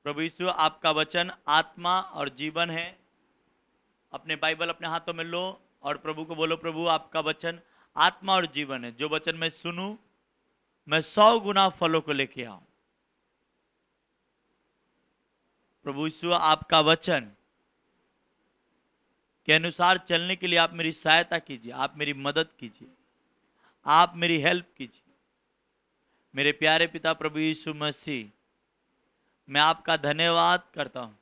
प्रभु यीशु, आपका वचन आत्मा और जीवन है। अपने बाइबल अपने हाथों में लो और प्रभु को बोलो, प्रभु आपका वचन आत्मा और जीवन है। जो वचन मैं सुनूं, मैं 100 गुना फलों को लेके आऊं। प्रभु यीशु, आपका वचन के अनुसार चलने के लिए आप मेरी सहायता कीजिए, आप मेरी मदद कीजिए, आप मेरी हेल्प कीजिए। मेरे प्यारे पिता प्रभु यीशु मसीह, मैं आपका धन्यवाद करता हूं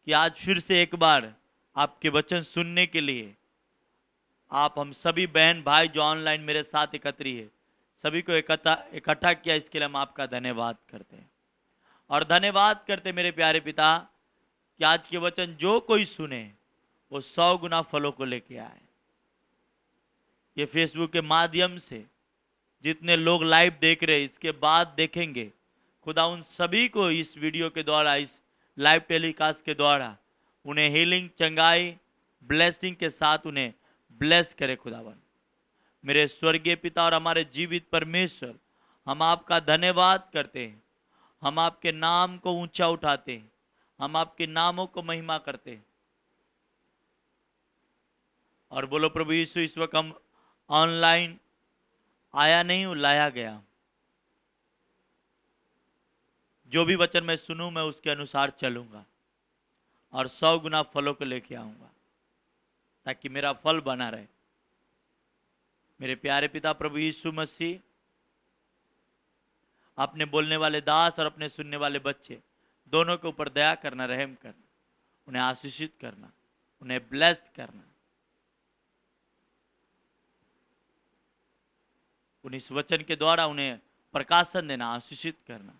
कि आज फिर से एक बार आपके वचन सुनने के लिए आप हम सभी बहन भाई जो ऑनलाइन मेरे साथ एकत्रित है, सभी को इकट्ठा किया। इसके लिए हम आपका धन्यवाद करते हैं और धन्यवाद करते मेरे प्यारे पिता कि आज के वचन जो कोई सुने वो 100 गुना फलों को लेके आए। ये फेसबुक के माध्यम से जितने लोग लाइव देख रहे हैं, इसके बाद देखेंगे, खुदा उन सभी को इस वीडियो के द्वारा, इस लाइव टेलीकास्ट के द्वारा उन्हें हीलिंग, चंगाई, ब्लेसिंग के साथ उन्हें ब्लेस करे खुदावन। मेरे स्वर्गीय पिता और हमारे जीवित परमेश्वर, हम आपका धन्यवाद करते हैं, हम आपके नाम को ऊंचा उठाते हैं, हम आपके नामों को महिमा करते हैं। और बोलो प्रभु यीशु, इस वक्त हम ऑनलाइन आया नहीं हूं, लाया गया। जो भी वचन मैं सुनूं, मैं उसके अनुसार चलूंगा और 100 गुना फलों को लेके आऊंगा ताकि मेरा फल बना रहे। मेरे प्यारे पिता प्रभु यीशु मसीह, अपने बोलने वाले दास और अपने सुनने वाले बच्चे दोनों के ऊपर दया करना, रहम करना, उन्हें आशीषित करना, उन्हें ब्लेस करना। उन इस वचन के द्वारा उन्हें प्रकाशन देना, आशीषित करना।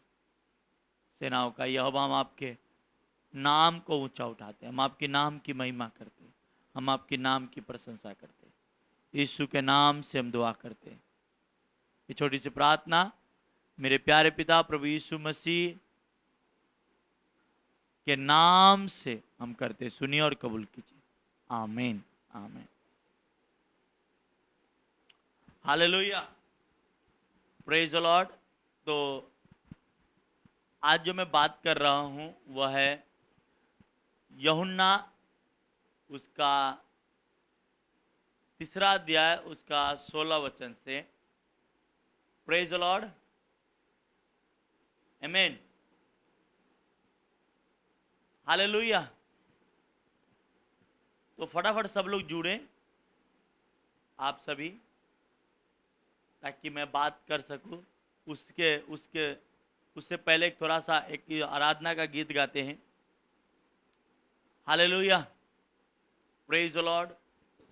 सेनाओं का यहोवा, हम आपके नाम को ऊंचा उठाते हैं, हम आपके नाम की महिमा करते हैं, हम आपके नाम की प्रशंसा करते हैं। यीशु के नाम से हम दुआ करते हैं। ये छोटी सी प्रार्थना मेरे प्यारे पिता प्रभु यीशु मसीह के नाम से हम करते, सुनिए और कबूल कीजिए। आमीन, आमीन, हालेलुया, प्रेज द लॉर्ड। तो आज जो मैं बात कर रहा हूं वह है यूहन्ना, उसका 3 अध्याय, उसका 16 वचन से। प्रेज द लॉर्ड, आमीन, हालेलुया। तो फटाफट सब लोग जुड़े, आप सभी, ताकि मैं बात कर सकूं। उसके उसके उससे पहले एक थोड़ा सा एक आराधना का गीत गाते हैं। Hallelujah, praise the Lord.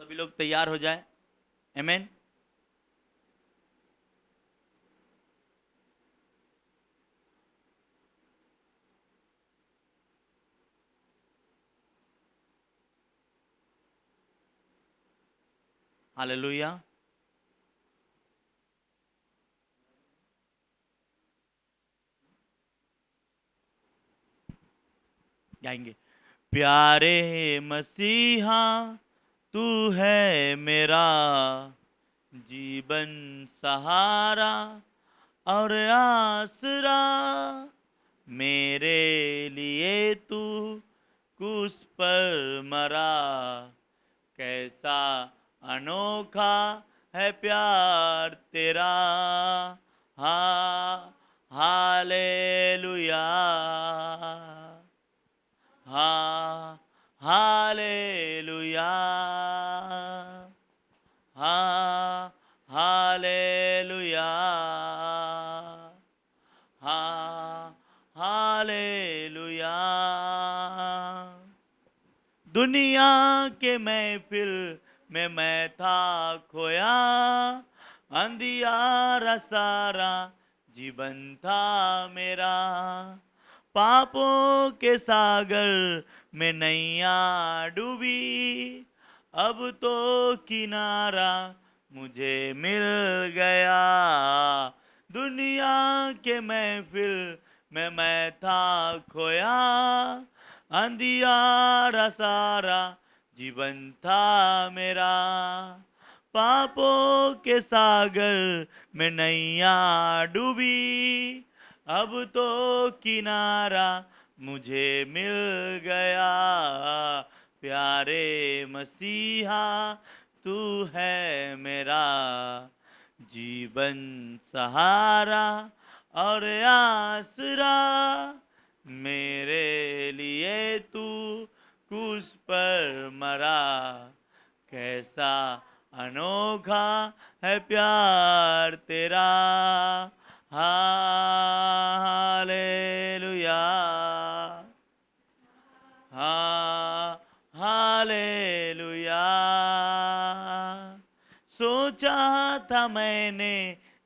सभी लोग तैयार हो जाएं। आमीन। हालेलुया। गाएंगे। प्यारे मसीहा, तू है मेरा जीवन सहारा और आसरा, मेरे लिए तू क्रूस पर मरा, कैसा अनोखा है प्यार तेरा। हा हालेलुया, हा हालेलुया, हा हालेलुया, हा हालेलुया। दुनिया के महफिल में मैं था खोया, अंधियारा सारा जीवन था मेरा, पापों के सागर में नैया डूबी, अब तो किनारा मुझे मिल गया। दुनिया के महफिल में मैं था खोया, अंधियारा सारा जीवन था मेरा, पापों के सागर में नैया डूबी, अब तो किनारा मुझे मिल गया, प्यारे मसीहा तू है मेरा जीवन सहारा और आसरा, मेरे लिए तू क्रूस पर मरा, कैसा अनोखा है प्यार तेरा, हालेलुया, हालेलुया। सोचा था मैंने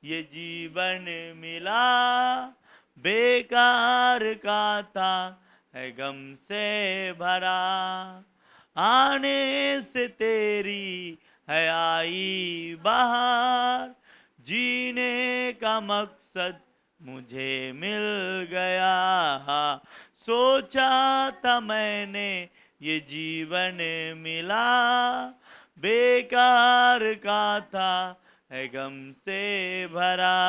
ये जीवन मिला, बेकार का था है गम से भरा, आने से तेरी है आई बहार, जीने का मकसद मुझे मिल गया, सोचा था मैंने ये जीवन मिला, बेकार का था है गम से भरा,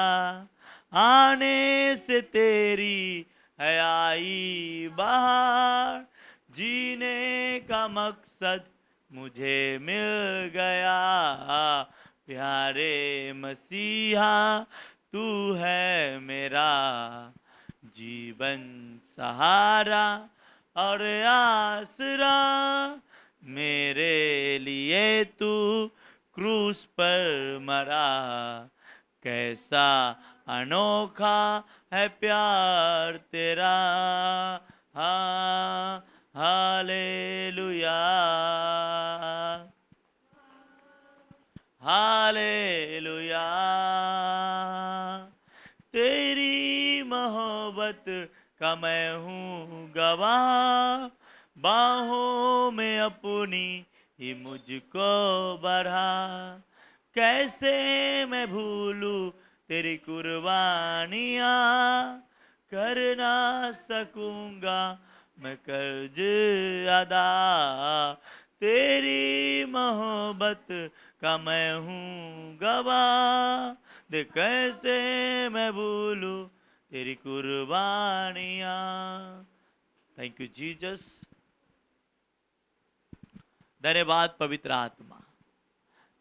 आने से तेरी है आई बहार, जीने का मकसद मुझे मिल गया, प्यारे मसीहा तू है मेरा जीवन सहारा और आसरा, मेरे लिए तू क्रूस पर मरा, कैसा अनोखा है प्यार तेरा, हालेलुया, हालेलुया। तेरी मोहब्बत का मैं हूँ गवाह, बाहों में अपनी ही मुझको बढ़ा, कैसे मैं भूलूं तेरी कुर्बानियाँ, कर ना सकूंगा मैं कर्ज अदा, तेरी मोहब्बत का मैं हूँ गवाह, दे कैसे मैं भूलूं तेरी कुर्बानियाँ। Thank you Jesus. धन्यवाद पवित्र आत्मा,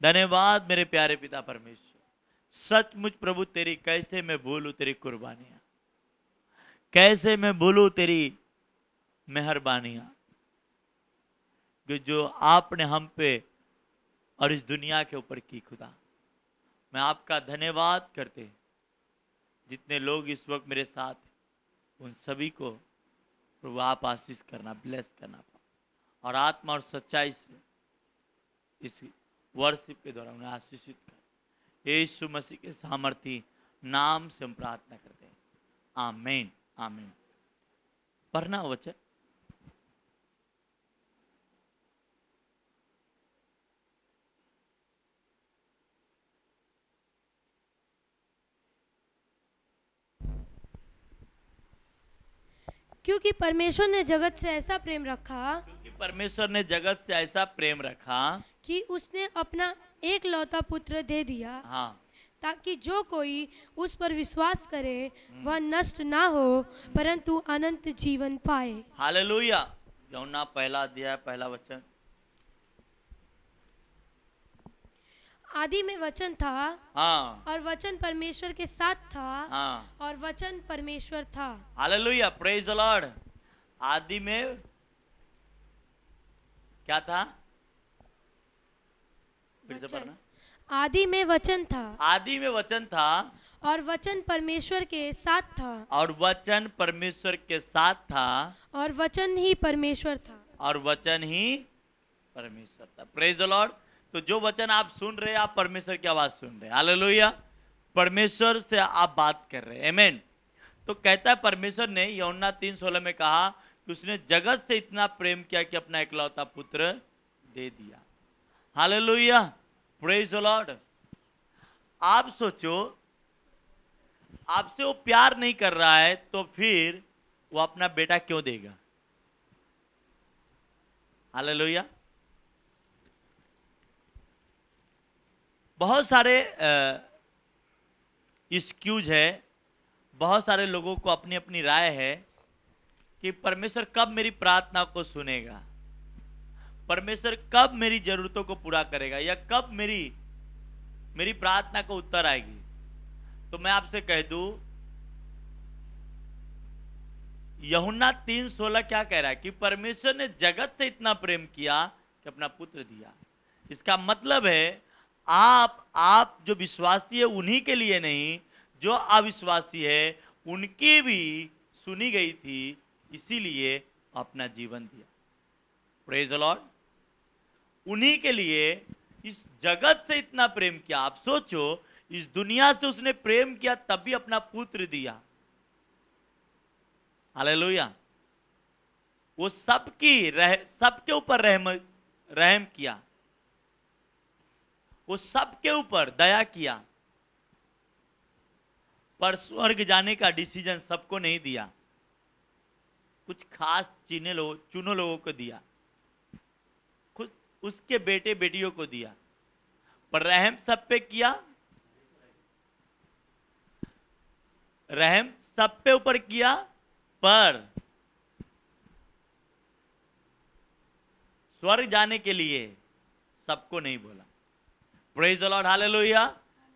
धन्यवाद मेरे प्यारे पिता परमेश्वर, सचमुच प्रभु तेरी कैसे मैं भूलूं तेरी कुर्बानियां, कैसे मैं भूलूं तेरी मेहरबानियां, कि जो आपने हम पे और इस दुनिया के ऊपर की खुदा। मैं आपका धन्यवाद करते, जितने लोग इस वक्त मेरे साथ हैं उन सभी को प्रभु आप आशीष करना, ब्लेस करना, और आत्मा और सच्चाई से इस वर्शिप के द्वारा उन्हें आशीषित कर, यीशु मसीह के सामर्थी नाम से हम प्रार्थना करते हैं, आमीन आमीन। पढ़ना वचन। क्योंकि परमेश्वर ने जगत से ऐसा प्रेम रखा, क्योंकि परमेश्वर ने जगत से ऐसा प्रेम रखा कि उसने अपना एक लौता पुत्र दे दिया, हाँ, ताकि जो कोई उस पर विश्वास करे वह नष्ट ना हो परंतु अनंत जीवन पाए। हालेलुया। यूहन्ना पहला अध्याय पहला वचन। आदि में वचन था, हाँ, और वचन परमेश्वर के साथ था, हाँ, और वचन परमेश्वर था। Hallelujah, praise the Lord. आदि में क्या था? फिर से पढ़ना। आदि में वचन था, आदि में वचन था, और वचन परमेश्वर के साथ था, और वचन परमेश्वर के साथ था, और वचन ही परमेश्वर था, और वचन ही परमेश्वर था। Praise the Lord. तो जो वचन आप सुन रहे हैं, आप परमेश्वर की आवाज सुन रहे हैं। हालेलुया, परमेश्वर से आप बात कर रहे हैं। आमीन। तो कहता है परमेश्वर ने यूहन्ना 3:16 में कहा कि उसने जगत से इतना प्रेम किया कि अपना इकलौता पुत्र दे दिया। Hallelujah, praise the Lord. आप सोचो, आपसे वो प्यार नहीं कर रहा है तो फिर वो अपना बेटा क्यों देगा? हालेलुया। बहुत सारे एक्सक्यूज है, बहुत सारे लोगों को अपनी अपनी राय है कि परमेश्वर कब मेरी प्रार्थना को सुनेगा, परमेश्वर कब मेरी जरूरतों को पूरा करेगा, या कब मेरी प्रार्थना को उत्तर आएगी। तो मैं आपसे कह दूं, यूहन्ना 3:16 क्या कह रहा है कि परमेश्वर ने जगत से इतना प्रेम किया कि अपना पुत्र दिया। इसका मतलब है आप जो विश्वासी है उन्हीं के लिए नहीं, जो अविश्वासी है उनकी भी सुनी गई थी, इसीलिए अपना जीवन दिया। Praise the Lord. उन्हीं के लिए इस जगत से इतना प्रेम किया। आप सोचो, इस दुनिया से उसने प्रेम किया तब भी अपना पुत्र दिया। हालेलुया। वो सबके ऊपर रहम किया, वो सबके ऊपर दया किया, पर स्वर्ग जाने का डिसीजन सबको नहीं दिया, कुछ खास चुनो लोगों को दिया, खुद उसके बेटे बेटियों को दिया, पर रहम सब पे किया, रहम सब पे ऊपर किया, पर स्वर्ग जाने के लिए सबको नहीं बोला। प्रेज द लॉर्ड, हालेलुया,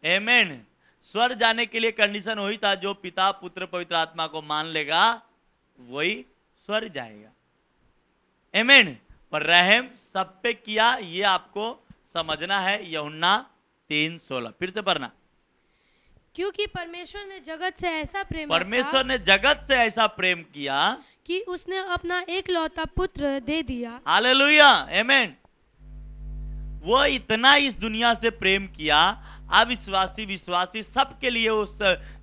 आमेन। स्वर्ग जाने के लिए कंडीशन वही था, जो पिता पुत्र पवित्र आत्मा को मान लेगा वही स्वर्ग जाएगा। आमेन। पर रहम सब पे किया, ये आपको समझना है। यूहन्ना 3:16 फिर से पढ़ना। क्योंकि परमेश्वर ने जगत से ऐसा प्रेम परमेश्वर ने जगत से ऐसा प्रेम किया कि उसने अपना एकलौता पुत्र दे दिया। हालेलुया, आमेन। वो इतना इस दुनिया से प्रेम किया, अविश्वासी विश्वासी सबके लिए उस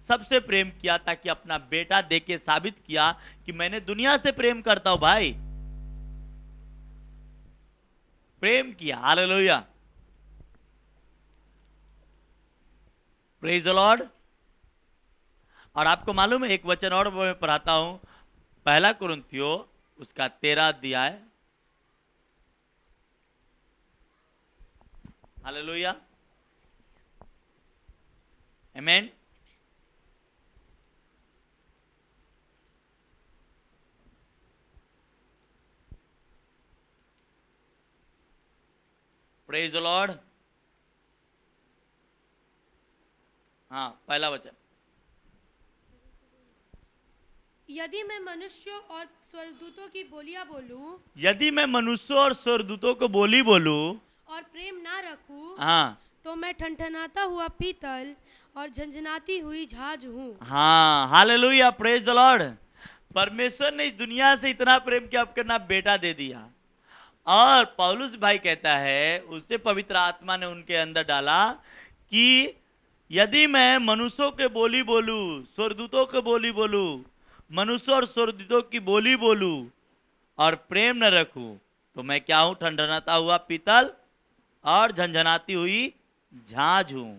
सबसे प्रेम किया, ताकि अपना बेटा देके साबित किया कि मैंने दुनिया से प्रेम करता हूं भाई। प्रेम किया। Hallelujah, praise the Lord. और आपको मालूम है, एक वचन और मैं पढ़ाता हूं, 1 कुरिन्थियों उसका 13 अध्याय। Hallelujah, amen. Praise the Lord. हाँ, पहला वचन। यदि मैं मनुष्यों और स्वर्गदूतों की बोलियां बोलूं, यदि मैं मनुष्यों और स्वर्गदूतों को बोली बोलूं और प्रेम ना रखूं, हाँ, तो मैं ठनठनाता हुआ पीतल और झंझनाती हुई झाज हूँ। हाँ, हालेलुया, प्रेज द लॉर्ड। परमेश्वर ने इस दुनिया से इतना प्रेम किया, आपका ना बेटा दे दिया। और पौलुस भाई कहता है, उससे पवित्र आत्मा ने उनके अंदर डाला कि यदि मैं मनुष्यों के बोली बोलूं, स्वर्गदूतों के बोली बोलूं, मनुष्य और स्वर्गदूतों की बोली बोलूं और प्रेम न रखूं, तो मैं क्या हूं? ठंडनाता हुआ पीतल और झंझनाती हुई झांझ हूं।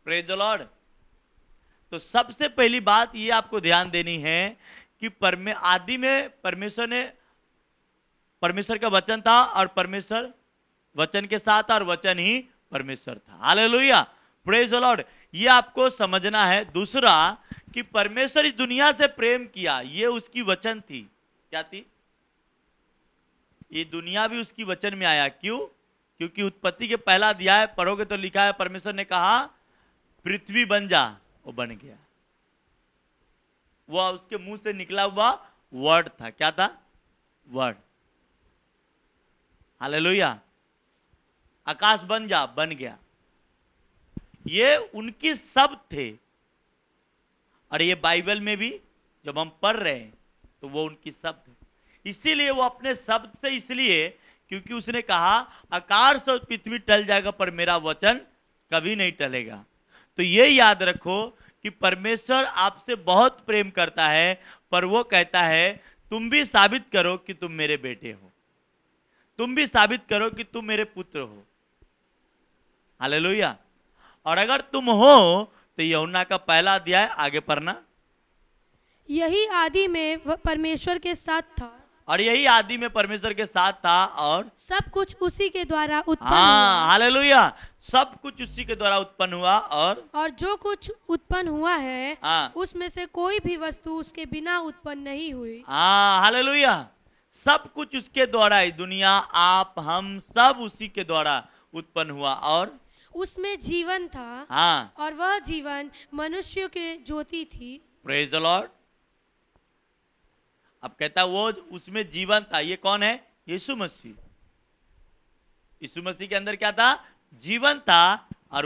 Praise the Lord. तो सबसे पहली बात ये आपको ध्यान देनी है कि आदि में परमेश्वर का वचन था, और परमेश्वर वचन के साथ, और वचन ही परमेश्वर था। Hallelujah, praise the Lord. ये आपको समझना है। दूसरा कि परमेश्वर इस दुनिया से प्रेम किया, ये उसकी वचन थी। क्या थी? ये दुनिया भी उसकी वचन में आया। क्यों? क्योंकि उत्पत्ति के पहला अध्याय पढ़ोगे तो लिखा है, परमेश्वर ने कहा पृथ्वी बन जा, वो बन गया। वह उसके मुंह से निकला हुआ वर्ड था। क्या था? वर्ड। हालेलुया। आकाश बन जा, बन गया। ये उनकी शब्द थे, और ये बाइबल में भी जब हम पढ़ रहे हैं तो वो उनकी शब्द है। इसीलिए वो अपने शब्द से, इसलिए क्योंकि उसने कहा आकाश और पृथ्वी टल जाएगा पर मेरा वचन कभी नहीं टलेगा। तो ये याद रखो कि परमेश्वर आपसे बहुत प्रेम करता है, पर वो कहता है तुम भी साबित करो कि तुम मेरे बेटे हो, तुम भी साबित करो कि तुम मेरे पुत्र हो। हालेलुया। और अगर तुम हो तो यूहन्ना का पहला अध्याय आगे पढ़ना। यही आदि में परमेश्वर के साथ था, और यही आदि में परमेश्वर के साथ था, और सब कुछ उसी के द्वारा उत्पन्न हाँ, हुआ। हालेलुया, सब कुछ उसी के द्वारा उत्पन्न हुआ और जो कुछ उत्पन्न हुआ है हाँ उसमें से कोई भी वस्तु उसके बिना उत्पन्न नहीं हुई। हाँ हालेलुया। सब कुछ उसके द्वारा ही, दुनिया, आप, हम सब उसी के द्वारा उत्पन्न हुआ और उसमें जीवन था हाँ और वह जीवन मनुष्यों के ज्योति थी। Praise the Lord. अब कहता है वो उसमें जीवन था, ये कौन है? यीशु मसीह। यीशु मसीह के अंदर क्या था? जीवन था और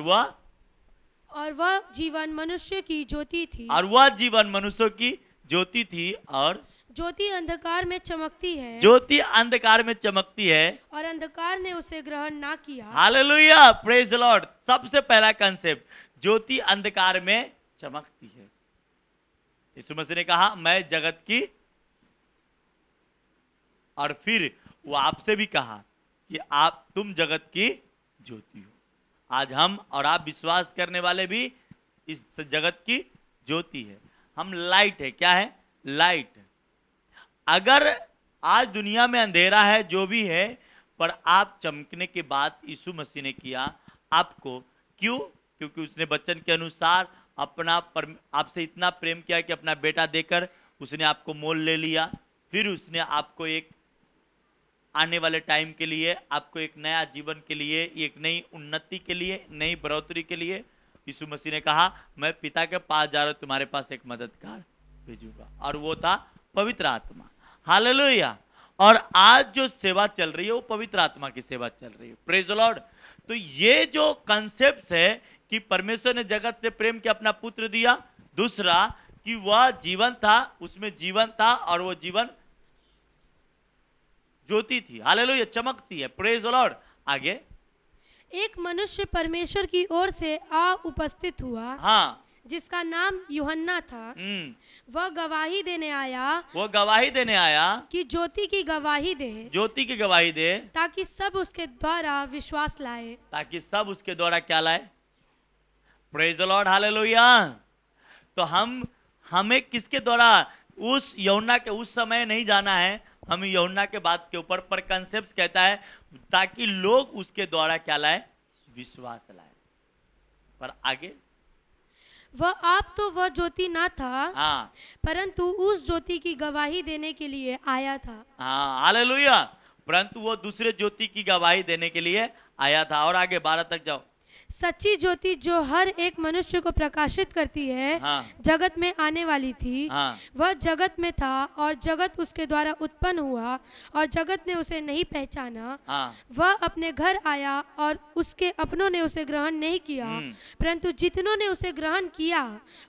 वह जीवन मनुष्य की ज्योति थी। वह जीवन मनुष्यों की ज्योति थी और ज्योति अंधकार में चमकती है ज्योति अंधकार में चमकती है और अंधकार ने उसे ग्रहण ना किया। Hallelujah praise the Lord. सबसे पहला कंसेप्ट, ज्योति अंधकार में चमकती है। यीशु मसीह ने कहा मैं जगत की, और फिर वो आपसे भी कहा कि तुम जगत की ज्योति हो। आज हम और आप विश्वास करने वाले भी इस जगत की ज्योति है। हम लाइट है। क्या है? लाइट। अगर आज दुनिया में अंधेरा है, जो भी है, पर आप चमकने के बाद यीशु मसीह ने किया आपको। क्यों? क्योंकि उसने वचन के अनुसार आपसे इतना प्रेम किया कि अपना बेटा देकर उसने आपको मोल ले लिया। फिर उसने आपको एक आने वाले टाइम के लिए, आपको एक नया जीवन के लिए, एक नई उन्नति के लिए, नई बढ़ोतरी के लिए यीशु मसीह ने कहा मैं पिता के पास जा रहा हूं, तुम्हारे पास एक मददगार भेजूंगा, और वो था पवित्र आत्मा। हालेलुया। और आज जो सेवा चल रही है वो पवित्र आत्मा की सेवा चल रही है। Praise the Lord. तो ये जो कंसेप्ट है कि परमेश्वर ने जगत से प्रेम के अपना पुत्र दिया, दूसरा कि वह जीवन था, उसमें जीवन था और वो जीवन ज्योति थी। हालेलुया, चमकती है। Praise the Lord. आगे, एक मनुष्य परमेश्वर की ओर से आ उपस्थित हुआ हाँ, जिसका नाम यूहन्ना था। वह गवाही देने आया कि ज्योति की गवाही दे, ज्योति की गवाही दे, ताकि सब उसके द्वारा विश्वास लाए। ताकि सब उसके द्वारा क्या लाए? Praise the Lord. हालेलुया। तो हमें किसके द्वारा? उस यूहन्ना के उस समय नहीं जाना है, हमें यूहन्ना के बात के ऊपर, पर कंसेप्ट कहता है ताकि लोग उसके द्वारा क्या लाए? विश्वास लाए। पर आगे, वह ज्योति ना था, हाँ, परंतु उस ज्योति की गवाही देने के लिए आया था। हाँ हालेलुया। परंतु वो दूसरे ज्योति की गवाही देने के लिए आया था। और आगे 12 तक जाओ। सच्ची ज्योति जो हर एक मनुष्य को प्रकाशित करती है, हाँ, जगत में आने वाली थी। हाँ, वह जगत में था और जगत उसके द्वारा उत्पन्न हुआ और जगत ने उसे नहीं पहचाना। हाँ, वह अपने घर आया और उसके अपनों ने उसे ग्रहण नहीं किया, परंतु जितनों ने उसे ग्रहण किया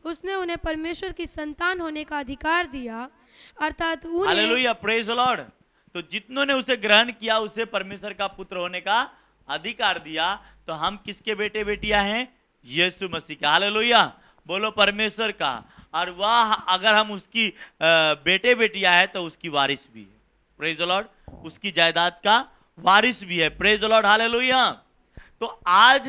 उसने उन्हें परमेश्वर की संतान होने का अधिकार दिया, अर्थात उन्हें। Hallelujah, praise the Lord. तो जितनों ने उसे ग्रहण किया उसे परमेश्वर का पुत्र होने का अधिकार दिया। तो हम किसके बेटे बेटियां हैं? यीशु मसीह का। हालेलुया, बोलो परमेश्वर का। और वह अगर हम उसकी बेटे बेटियां हैं तो उसकी वारिस भी है। Praise the Lord. उसकी जायदाद का वारिस भी है। Praise the Lord. हालेलुया। तो आज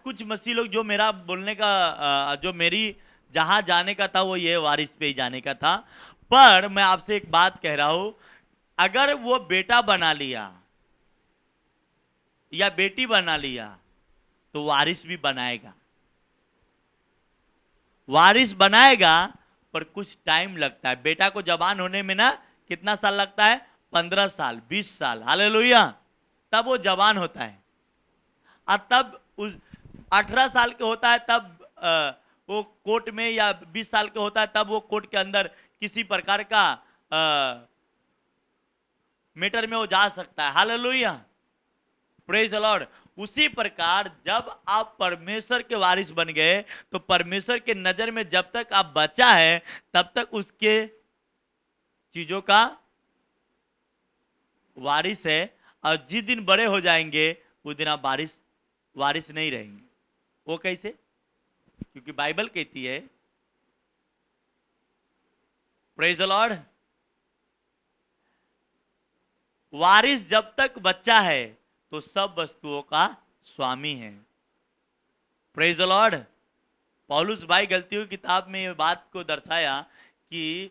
कुछ मसीह लोग, जो मेरा बोलने का जो मेरी जहां जाने का था वो ये वारिस पे ही जाने का था। पर मैं आपसे एक बात कह रहा हूं, अगर वो बेटा बना लिया या बेटी बना लिया तो वारिस भी बनाएगा। वारिस बनाएगा, पर कुछ टाइम लगता है। बेटा को जवान होने में ना कितना साल लगता है? 15 साल, 20 साल। हालेलुया। तब वो जवान होता है, और तब उस 18 साल के होता है तब वो कोर्ट में, या 20 साल के होता है तब वो कोर्ट के अंदर किसी प्रकार का मैटर में वो जा सकता है। Hallelujah, praise the Lord. उसी प्रकार जब आप परमेश्वर के वारिस बन गए तो परमेश्वर के नजर में जब तक आप बच्चा है तब तक उसके चीजों का वारिस है, और जिस दिन बड़े हो जाएंगे उस दिन आप वारिस नहीं रहेंगे। वो कैसे? क्योंकि बाइबल कहती है, प्रेज द लॉर्ड, वारिस जब तक बच्चा है तो सब वस्तुओं का स्वामी है। Praise the Lord. पौलुस भाई गलतियों की किताब में ये बात को दर्शाया कि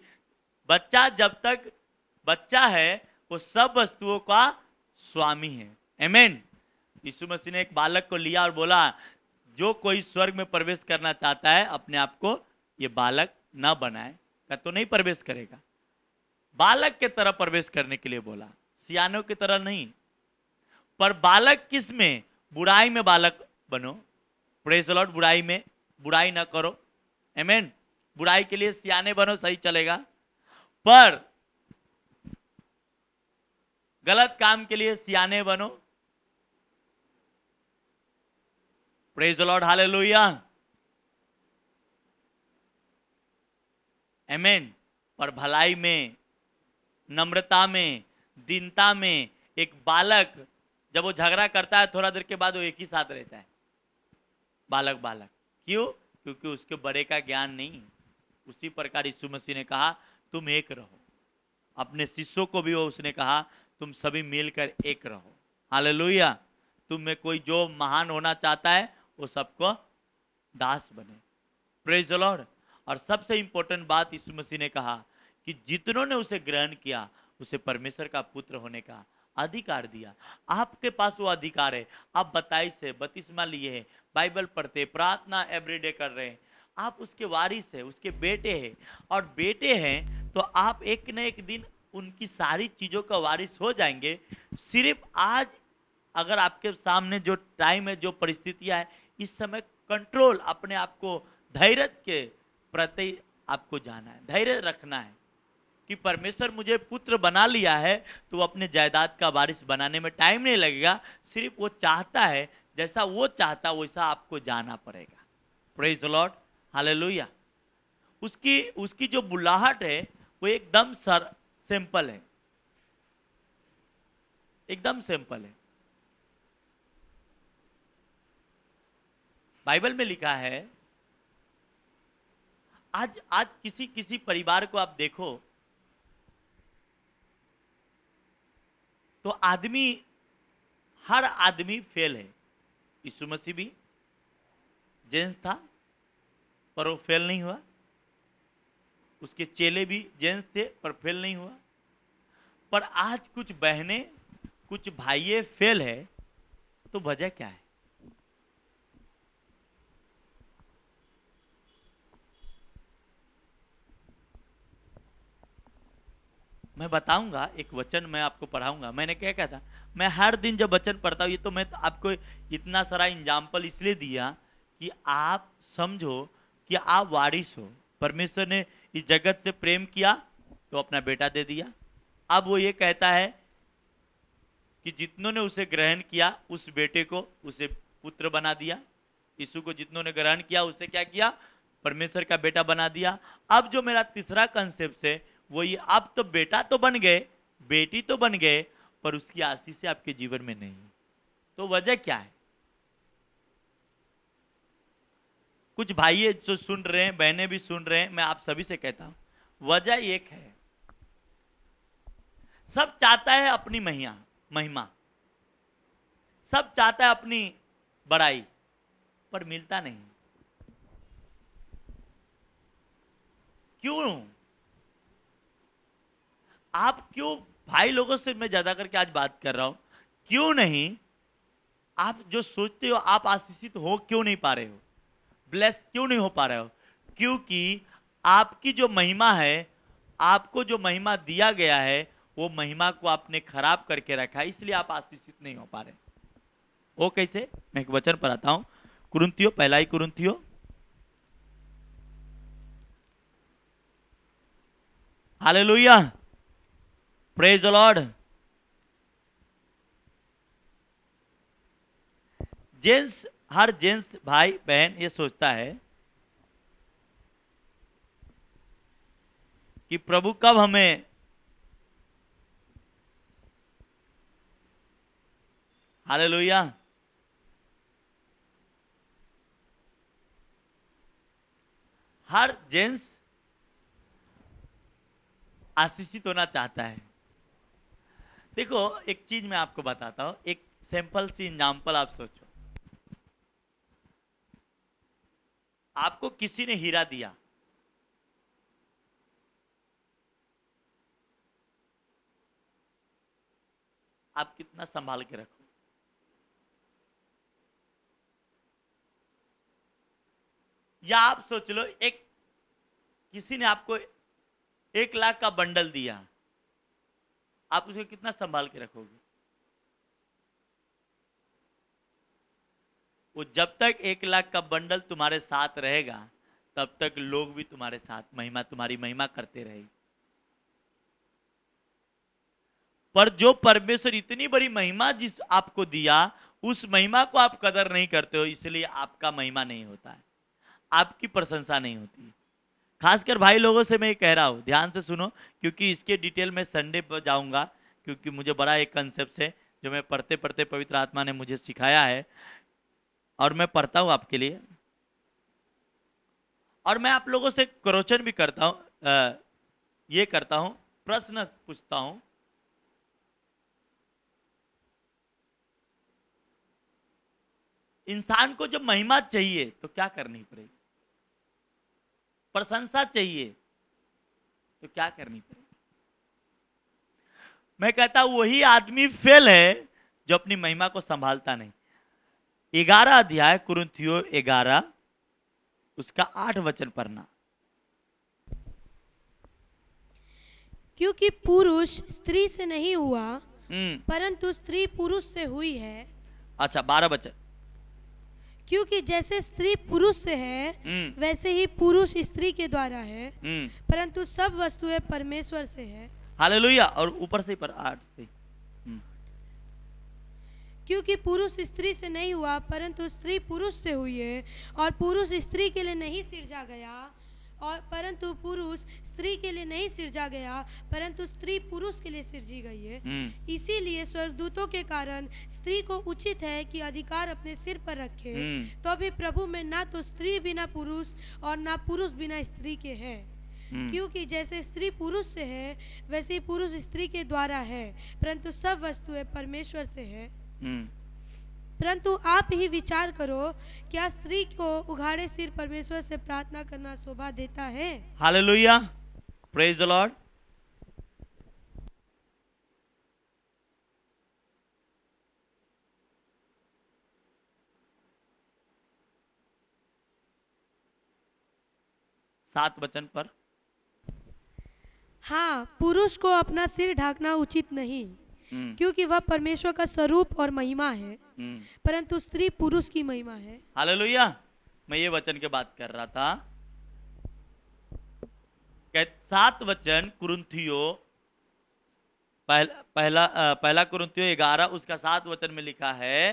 बच्चा जब तक बच्चा है वो सब वस्तुओं का स्वामी है। आमीन। यीशु मसीह ने एक बालक को लिया और बोला, जो कोई स्वर्ग में प्रवेश करना चाहता है अपने आप को ये बालक ना बनाए, का तो नहीं प्रवेश करेगा। बालक के तरह प्रवेश करने के लिए बोला, सियानों की तरह नहीं। पर बालक किस में? बुराई में बालक बनो। Praise the Lord. बुराई में बुराई ना करो, आमीन। बुराई के लिए सियाने बनो, सही चलेगा। पर गलत काम के लिए सियाने बनो। प्रेज द लॉर्ड, हालेलुया, आमीन। पर भलाई में, नम्रता में, दीनता में एक बालक जब वो झगड़ा करता है थोड़ा देर के बाद वो एक ही साथ रहता है, बालक बालक। क्यों? क्योंकि उसके बड़े का ज्ञान नहीं है। उसी प्रकार यीशु मसीह ने कहा तुम एक रहो। अपने शिष्यों को भी वो उसने कहा तुम सभी मिलकर एक रहो। हालेलुया। तुम में कोई जो महान होना चाहता है वो सबको दास बने। Praise the Lord. और सबसे इंपॉर्टेंट बात यीशु मसीह ने कहा कि जितनों ने उसे ग्रहण किया उसे परमेश्वर का पुत्र होने का अधिकार दिया। आपके पास वो अधिकार है। आप 22 से बपतिस्मा लिए हैं, बाइबल पढ़ते, प्रार्थना एवरीडे कर रहे हैं, आप उसके वारिस है, उसके बेटे हैं। और बेटे हैं तो आप एक न एक दिन उनकी सारी चीजों का वारिस हो जाएंगे। सिर्फ आज अगर आपके सामने जो टाइम है, जो परिस्थितियां है, इस समय कंट्रोल, अपने आप को धैर्य के प्रति आपको जाना है, धैर्य रखना है कि परमेश्वर मुझे पुत्र बना लिया है तो वो अपने जायदाद का वारिस बनाने में टाइम नहीं लगेगा। सिर्फ वो चाहता है, जैसा वो चाहता वैसा आपको जाना पड़ेगा। Praise the Lord, hallelujah. उसकी उसकी जो बुलाहट है वो एकदम सिंपल है, एकदम सिंपल है। बाइबल में लिखा है, आज आज किसी किसी परिवार को आप देखो तो आदमी, हर आदमी फेल है। यीशु मसीह भी जेंस था पर वो फेल नहीं हुआ। उसके चेले भी जेंस थे पर फेल नहीं हुआ। पर आज कुछ बहनें, कुछ भाइये फेल है, तो वजह क्या है? मैं बताऊंगा, एक वचन मैं आपको पढ़ाऊंगा। मैंने क्या कहा था, मैं हर दिन जब वचन पढ़ता हूं, ये तो मैं तो आपको इतना सारा एग्जाम्पल इसलिए दिया कि आप समझो कि आप वारिस हो। परमेश्वर ने इस जगत से प्रेम किया तो अपना बेटा दे दिया। अब वो ये कहता है कि जितनों ने उसे ग्रहण किया उस बेटे को उसे पुत्र बना दिया। यीशु को जितनों ने ग्रहण किया उसे क्या किया? परमेश्वर का बेटा बना दिया। अब जो मेरा तीसरा कंसेप्ट है वो ये, अब तो बेटा तो बन गए, बेटी तो बन गए, पर उसकी आशीष आपके जीवन में नहीं। तो वजह क्या है? कुछ भाई जो सुन रहे हैं, बहनें भी सुन रहे हैं, मैं आप सभी से कहता हूं, वजह एक है, सब चाहता है अपनी महिमा, सब चाहता है अपनी बड़ाई, पर मिलता नहीं। क्यों? आप क्यों भाई लोगों से मैं ज्यादा करके आज बात कर रहा हूं, क्यों नहीं आप जो सोचते हो आप आशीषित हो क्यों नहीं पा रहे हो, ब्लेस क्यों नहीं हो पा रहे हो? क्योंकि आपकी जो महिमा है, आपको जो महिमा दिया गया है, वो महिमा को आपने खराब करके रखा है, इसलिए आप आशीषित नहीं हो पा रहे। वो कैसे? मैं एक वचन पढ़ाता हूं, कुरिन्थियों, पहला ही कुरिन्थियों, hallelujah, praise the Lord. Gents, हर जेंस भाई बहन ये सोचता है कि प्रभु कब हमें, हालेलुया, हर जेंस आशीषित होना चाहता है। देखो एक चीज मैं आपको बताता हूं, एक सिंपल सी एग्जांपल आप सोचो। आपको किसी ने हीरा दिया, आप कितना संभाल के रखो? या आप सोच लो, एक किसी ने आपको 1 लाख का बंडल दिया, आप उसे कितना संभाल के रखोगे? वो जब तक 1 लाख का बंडल तुम्हारे साथ रहेगा तब तक लोग भी तुम्हारे साथ तुम्हारी महिमा करते रहेगी। पर जो परमेश्वर इतनी बड़ी महिमा जिस आपको दिया, उस महिमा को आप कदर नहीं करते हो, इसलिए आपका महिमा नहीं होता है, आपकी प्रशंसा नहीं होती है। खासकर भाई लोगों से मैं ये कह रहा हूं, ध्यान से सुनो, क्योंकि इसके डिटेल में संडे पर जाऊंगा, क्योंकि मुझे बड़ा एक कंसेप्ट है जो मैं पढ़ते पढ़ते पवित्र आत्मा ने मुझे सिखाया है और मैं पढ़ता हूं आपके लिए, और मैं आप लोगों से क्वेश्चन भी करता हूं, ये करता हूं, प्रश्न पूछता हूं। इंसान को जब महिमा चाहिए तो क्या करनी पड़ेगी? प्रशंसा चाहिए तो क्या करनी पड़ेगी? मैं कहता हूं वही आदमी फेल है जो अपनी महिमा को संभालता नहीं। 11 अध्याय कुरिन्थियों 11 उसका 8 वचन पढ़ना। क्योंकि पुरुष स्त्री से नहीं हुआ, हम्म, परंतु स्त्री पुरुष से हुई है। अच्छा 12 वचन। क्योंकि जैसे स्त्री पुरुष से है, वैसे ही पुरुष स्त्री के द्वारा है, परंतु सब वस्तुएं परमेश्वर से है। हालेलुया। और ऊपर से पर 8 से, क्योंकि पुरुष स्त्री से नहीं हुआ, परंतु स्त्री पुरुष से हुई है, और पुरुष स्त्री के लिए नहीं सिरजा गया, और परंतु पुरुष स्त्री के लिए नहीं सिरजा गया, परंतु स्त्री पुरुष के लिए सिरजी गई है। इसीलिए स्वर्गदूतों के कारण स्त्री को उचित है कि अधिकार अपने सिर पर रखे। तो अभी प्रभु में ना तो स्त्री बिना पुरुष और ना पुरुष बिना स्त्री के है। क्योंकि जैसे स्त्री पुरुष से है, वैसे ही पुरुष स्त्री के द्वारा है, परंतु सब वस्तुएं परमेश्वर से है। परंतु आप ही विचार करो, क्या स्त्री को उघाड़े सिर परमेश्वर से प्रार्थना करना शोभा देता है? Hallelujah, praise the Lord. सात वचन पर, हाँ, पुरुष को अपना सिर ढांकना उचित नहीं, क्योंकि वह परमेश्वर का स्वरूप और महिमा है, परंतु स्त्री पुरुष की महिमा है। हालेलुया। मैं ये वचन की बात कर रहा था। 7 वचन कुरिन्थियों पहला कुरिन्थियों 11 उसका 7 वचन में लिखा है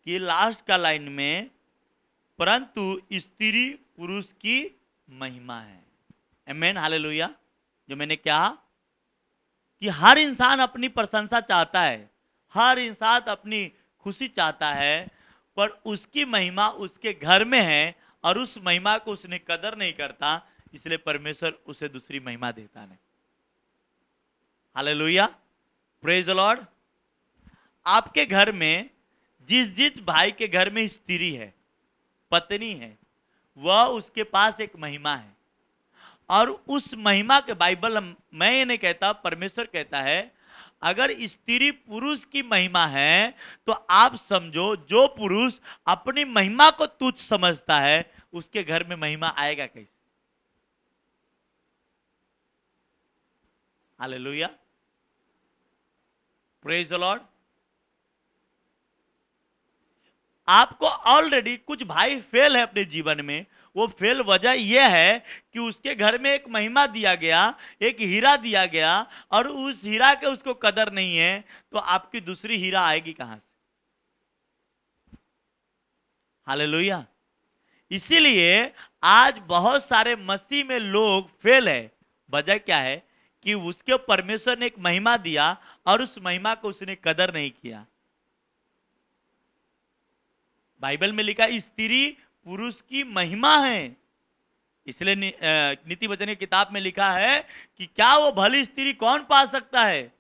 कि लास्ट का लाइन में, परंतु स्त्री पुरुष की महिमा है। आमीन, हालेलुया। जो मैंने कहा कि हर इंसान अपनी प्रशंसा चाहता है, हर इंसान अपनी खुशी चाहता है, पर उसकी महिमा उसके घर में है और उस महिमा को उसने कदर नहीं करता, इसलिए परमेश्वर उसे दूसरी महिमा देता नहीं। Hallelujah, praise the Lord. आपके घर में जिस भाई के घर में स्त्री है, पत्नी है, वह उसके पास एक महिमा है, और उस महिमा के बाइबल, मैं ये नहीं कहता, परमेश्वर कहता है, अगर स्त्री पुरुष की महिमा है तो आप समझो जो पुरुष अपनी महिमा को तुच्छ समझता है उसके घर में महिमा आएगा कैसे? Hallelujah, praise the Lord. आपको ऑलरेडी कुछ भाई फेल है अपने जीवन में। वो फेल वजह यह है कि उसके घर में एक महिमा दिया गया, एक हीरा दिया गया, और उस हीरा के उसको कदर नहीं है, तो आपकी दूसरी हीरा आएगी कहां से? हालेलुया। इसीलिए आज बहुत सारे मसीह में लोग फेल है। वजह क्या है? कि उसके परमेश्वर ने एक महिमा दिया और उस महिमा को उसने कदर नहीं किया। बाइबल में लिखा स्त्री पुरुष की महिमा है, इसलिए नीति वचन की किताब में लिखा है कि क्या वो भली स्त्री कौन पा सकता है?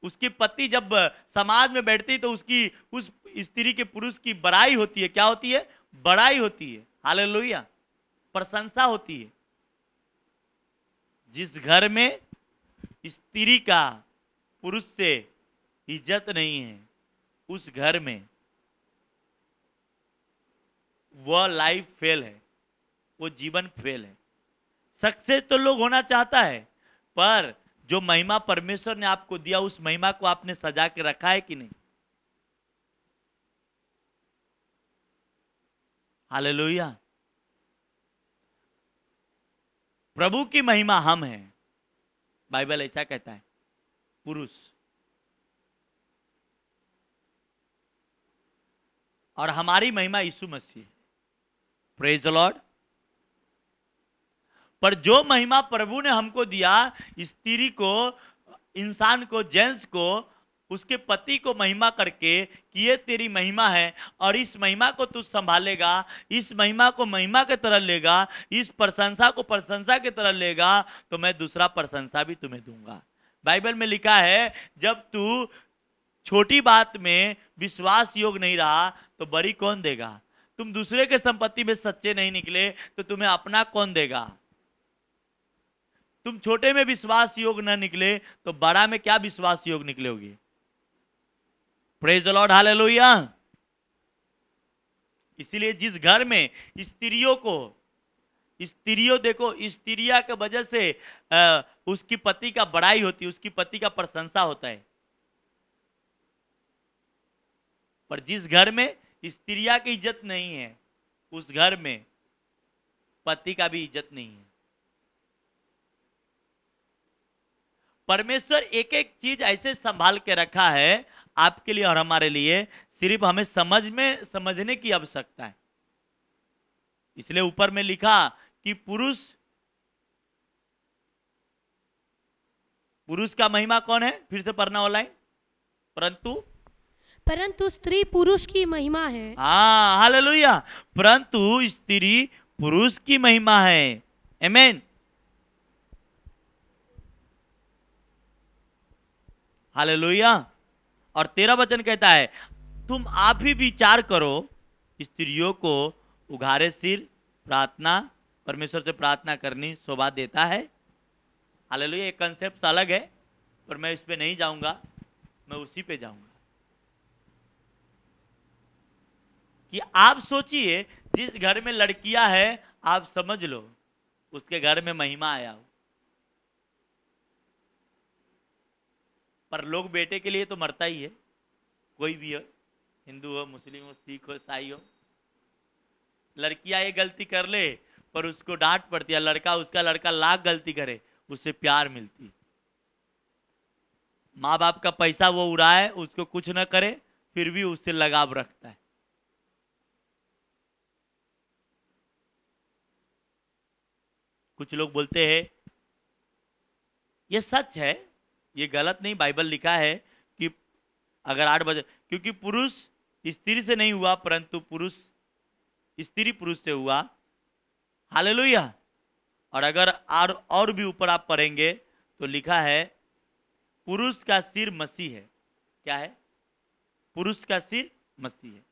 उसकी पति जब समाज में बैठती तो उसकी उस स्त्री के पुरुष की बड़ाई होती है। क्या होती है? बड़ाई होती है। हालेलुया, प्रशंसा होती है। जिस घर में स्त्री का पुरुष से इज्जत नहीं है, उस घर में वह लाइफ फेल है, वो जीवन फेल है। सक्सेस तो लोग होना चाहता है, पर जो महिमा परमेश्वर ने आपको दिया उस महिमा को आपने सजा के रखा है कि नहीं? हालेलुया। प्रभु की महिमा हम हैं, बाइबल ऐसा कहता है, पुरुष। और हमारी महिमा यीशु मसीह। Praise the Lord. पर जो महिमा प्रभु ने हमको दिया, स्त्री को, इंसान को, जेंट्स को, उसके पति को महिमा करके कि ये तेरी महिमा है और इस महिमा को तू संभालेगा, इस महिमा को महिमा के तरह लेगा, इस प्रशंसा को प्रशंसा के तरह लेगा, तो मैं दूसरा प्रशंसा भी तुम्हें दूंगा। बाइबल में लिखा है, जब तू छोटी बात में विश्वास योग नहीं रहा तो बड़ी कौन देगा? तुम दूसरे के संपत्ति में सच्चे नहीं निकले तो तुम्हें अपना कौन देगा? तुम छोटे में विश्वास योग न निकले तो बड़ा में क्या विश्वास योग निकलोगे? Praise the Lord, hallelujah. इसीलिए जिस घर में स्त्रियों देखो, स्त्रिया के वजह से उसकी पति का बड़ाई होती है, उसकी पति का प्रशंसा होता है। पर जिस घर में स्त्रिया की इज्जत नहीं है, उस घर में पति का भी इज्जत नहीं है। परमेश्वर एक एक चीज ऐसे संभाल के रखा है आपके लिए और हमारे लिए, सिर्फ हमें समझने की आवश्यकता है। इसलिए ऊपर में लिखा कि पुरुष का महिमा कौन है? फिर से पढ़ना ऑनलाइन। परंतु स्त्री पुरुष की महिमा है। हाँ, हालेलुया। परंतु स्त्री पुरुष की महिमा है। आमीन, हालेलुया। और 13 वचन कहता है, तुम आप ही विचार करो, स्त्रियों को उघारे सिर प्रार्थना, परमेश्वर से प्रार्थना करनी शोभा देता है। हालेलुया। एक कंसेप्ट अलग है, पर मैं इस पे नहीं जाऊंगा, मैं उसी पे जाऊंगा। कि आप सोचिए, जिस घर में लड़कियां हैं, आप समझ लो उसके घर में महिमा आया हो। पर लोग बेटे के लिए तो मरता ही है, कोई भी हो, हिंदू हो, मुस्लिम हो, सिख हो, ईसाई हो। लड़कियां ये गलती कर ले पर उसको डांट पड़ती है, उसका लड़का लाख गलती करे उससे प्यार मिलती। माँ बाप का पैसा वो उड़ाए, उसको कुछ न करे, फिर भी उससे लगाव रखता है। कुछ लोग बोलते हैं, ये सच है, ये गलत नहीं, बाइबल लिखा है कि अगर 8 बजे, क्योंकि पुरुष स्त्री से नहीं हुआ परंतु स्त्री पुरुष से हुआ। हालेलुया। और अगर और भी ऊपर आप पढ़ेंगे तो लिखा है, पुरुष का सिर मसीह है। क्या है? पुरुष का सिर मसीह है।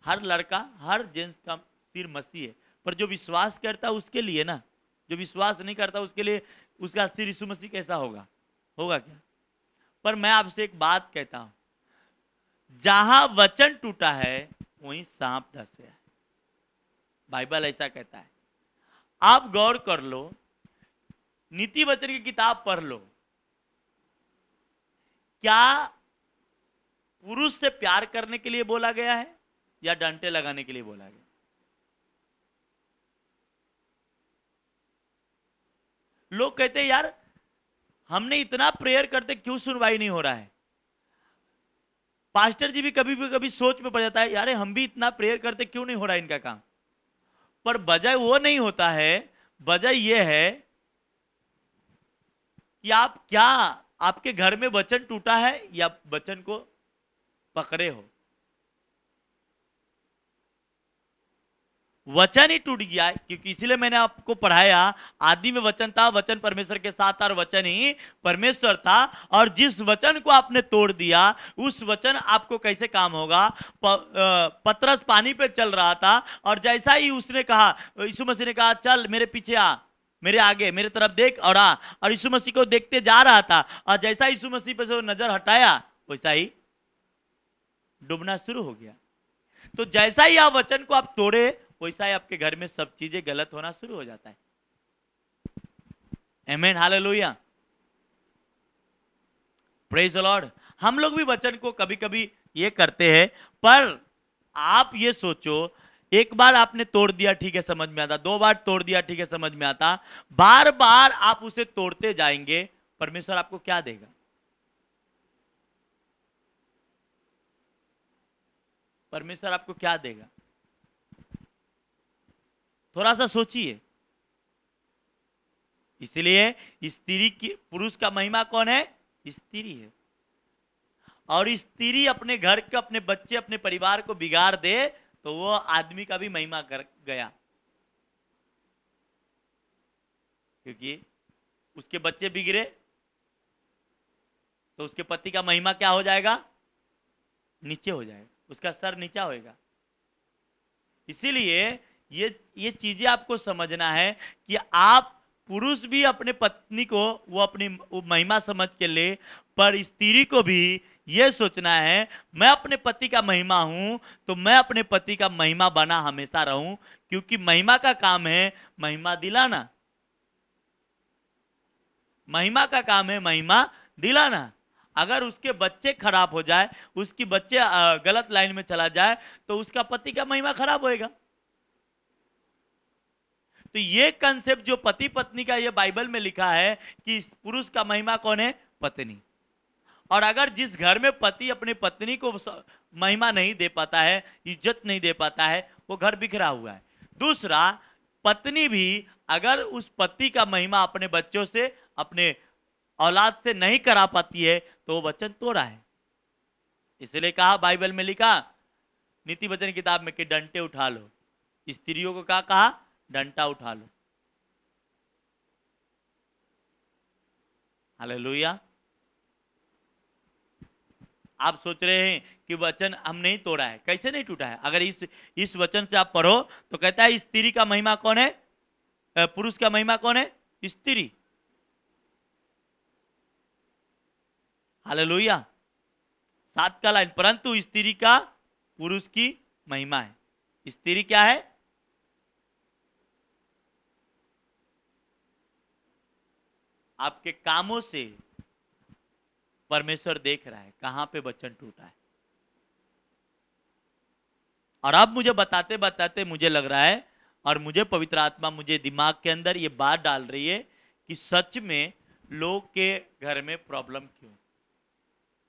हर लड़का, हर जेंट्स का सिर मसीह है। पर जो विश्वास करता है उसके लिए ना, जो विश्वास नहीं करता उसके लिए उसका सिर यीशु मसीह कैसा होगा क्या? पर मैं आपसे एक बात कहता हूं, जहां वचन टूटा है वहीं सांप डसे है। बाइबल ऐसा कहता है। आप गौर कर लो, नीति वचन की किताब पढ़ लो, क्या पुरुष से प्यार करने के लिए बोला गया है या डंडे लगाने के लिए बोला गया? लोग कहते हैं, यार हमने इतना प्रेयर करते क्यों सुनवाई नहीं हो रहा है? पास्टर जी भी कभी सोच में पड़ जाता है, यार हम भी इतना प्रेयर करते क्यों नहीं हो रहा है इनका काम। पर वजह वो नहीं होता है, वजह ये है कि आपके घर में वचन टूटा है या वचन को पकड़े हो। वचन ही टूट गया है, क्योंकि इसीलिए मैंने आपको पढ़ाया, आदि में वचन था, वचन परमेश्वर के साथ था और वचन ही परमेश्वर था। और जिस वचन को आपने तोड़ दिया, उस वचन आपको कैसे काम होगा? पतरस पानी पे चल रहा था और जैसा ही उसने कहा, यीशु मसीह ने कहा, चल मेरे पीछे आ, मेरे आगे, मेरे तरफ देख और आ। और यीशु मसीह को देखते जा रहा था और जैसा यीशु मसीह पे से नजर हटाया, वैसा ही डूबना शुरू हो गया। तो जैसा ही आप वचन को आप तोड़े, वैसा ही आपके घर में सब चीजें गलत होना शुरू हो जाता है। आमीन, हालेलुया, प्रेज द लॉर्ड। हम लोग भी वचन को कभी कभी ये करते हैं, पर आप ये सोचो, एक बार आपने तोड़ दिया ठीक है समझ में आता, 2 बार तोड़ दिया ठीक है समझ में आता, बार बार आप उसे तोड़ते जाएंगे, परमेश्वर आपको क्या देगा? परमेश्वर आपको क्या देगा? थोड़ा सा सोचिए। इसलिए स्त्री की, पुरुष का महिमा कौन है? स्त्री है। और स्त्री अपने घर के, अपने बच्चे, अपने परिवार को बिगाड़ दे तो वो आदमी का भी महिमा कर गया, क्योंकि उसके बच्चे बिगड़े तो उसके पति का महिमा क्या हो जाएगा? नीचे हो जाएगा, उसका सर नीचा होएगा। इसीलिए ये चीजें आपको समझना है कि आप पुरुष भी अपने पत्नी को वो अपनी महिमा समझ के ले, पर स्त्री को भी ये सोचना है मैं अपने पति का महिमा हूं, तो मैं अपने पति का महिमा बना हमेशा रहूं, क्योंकि महिमा का काम है महिमा दिलाना। महिमा का काम है महिमा दिलाना। अगर उसके बच्चे खराब हो जाए, उसकी बच्चे गलत लाइन में चला जाए, तो उसका पति का महिमा खराब होएगा। तो ये कंसेप्ट जो पति पत्नी का ये बाइबल में लिखा है कि पुरुष का महिमा कौन है? पत्नी। और अगर जिस घर में पति अपने पत्नी को महिमा नहीं दे पाता है, इज्जत नहीं दे पाता है, वो घर बिखरा हुआ है। दूसरा, पत्नी भी अगर उस पति का महिमा अपने बच्चों से, अपने औलाद से नहीं करा पाती है, तो वो वचन तोड़ा है। इसलिए कहा बाइबल में लिखा नीति वचन किताब में कि डंटे उठा लो। स्त्रियों को क्या कहा? डंटा उठा लो। हालेलुया। आप सोच रहे हैं कि वचन हम नहीं तोड़ा है, कैसे नहीं टूटा है? अगर इस वचन से आप पढ़ो तो कहता है स्त्री का महिमा कौन है? पुरुष का महिमा कौन है? स्त्री। हालेलुया। 7 का लाइन, परंतु स्त्री का पुरुष की महिमा है। स्त्री क्या है? आपके कामों से परमेश्वर देख रहा है कहां पे वचन टूटा है। और अब मुझे बताते बताते मुझे लग रहा है, और मुझे पवित्र आत्मा मुझे दिमाग के अंदर ये बात डाल रही है कि सच में लोग के घर में प्रॉब्लम क्यों।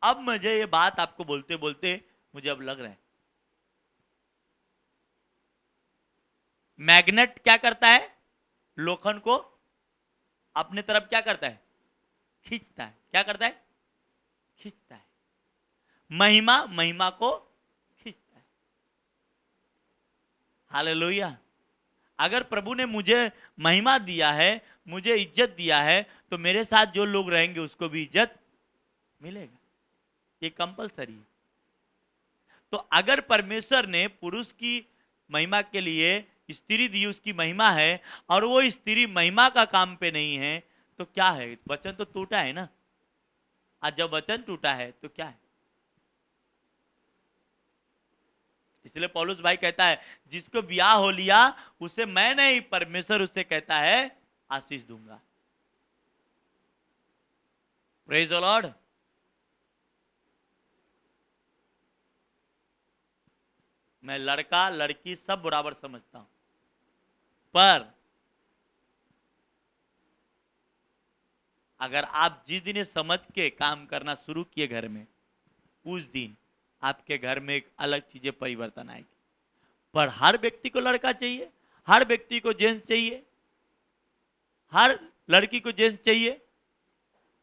अब मुझे ये बात आपको बोलते बोलते मुझे अब लग रहा है, मैग्नेट क्या करता है? लोखंड को अपने तरफ क्या करता है? खींचता है। क्या करता है? खींचता है। महिमा महिमा को खींचता है। हालेलुया। अगर प्रभु ने मुझे महिमा दिया है, मुझे इज्जत दिया है, तो मेरे साथ जो लोग रहेंगे उसको भी इज्जत मिलेगा। ये कंपलसरी है। तो अगर परमेश्वर ने पुरुष की महिमा के लिए स्त्री दी, उसकी महिमा है, और वो स्त्री महिमा का काम पे नहीं है, तो क्या है? वचन तो टूटा है ना। आज जब वचन टूटा है तो क्या है? इसलिए पौलुस भाई कहता है जिसको ब्याह हो लिया उसे मैं नहीं, परमेश्वर उससे कहता है आशीष दूंगा। Praise the Lord. मैं लड़का लड़की सब बराबर समझता हूं, पर अगर आप जिस दिन समझ के काम करना शुरू किए घर में, उस दिन आपके घर में एक अलग चीजें परिवर्तन आएगी। पर हर व्यक्ति को लड़का चाहिए, हर व्यक्ति को जेंट्स चाहिए, हर लड़की को जेंट्स चाहिए,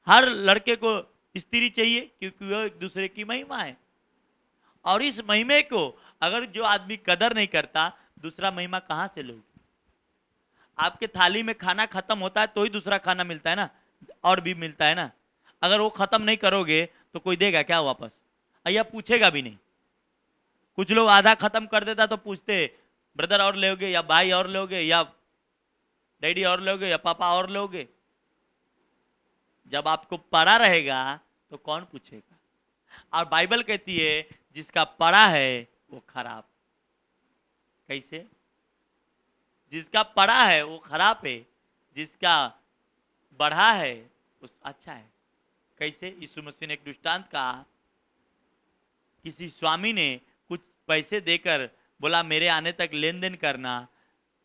हर लड़के को स्त्री चाहिए, क्योंकि वो एक दूसरे की महिमा है। और इस महिमे को अगर जो आदमी कदर नहीं करता, दूसरा महिमा कहां से लोगे? आपके थाली में खाना खत्म होता है तो ही दूसरा खाना मिलता है ना, और भी मिलता है ना। अगर वो खत्म नहीं करोगे तो कोई देगा क्या वापस? या पूछेगा भी नहीं। कुछ लोग आधा खत्म कर देता तो पूछते ब्रदर और लोगे, या भाई और लोगे, या डैडी और लोगे, या पापा और लोगे। जब आपको पड़ा रहेगा तो कौन पूछेगा? और बाइबल कहती है जिसका पड़ा है वो खराब। कैसे? जिसका पड़ा है वो खराब है, जिसका बढ़ा है उस अच्छा है। कैसे? यीशु मसीह ने एक दृष्टांत कहा, किसी स्वामी ने कुछ पैसे देकर बोला मेरे आने तक लेन देन करना।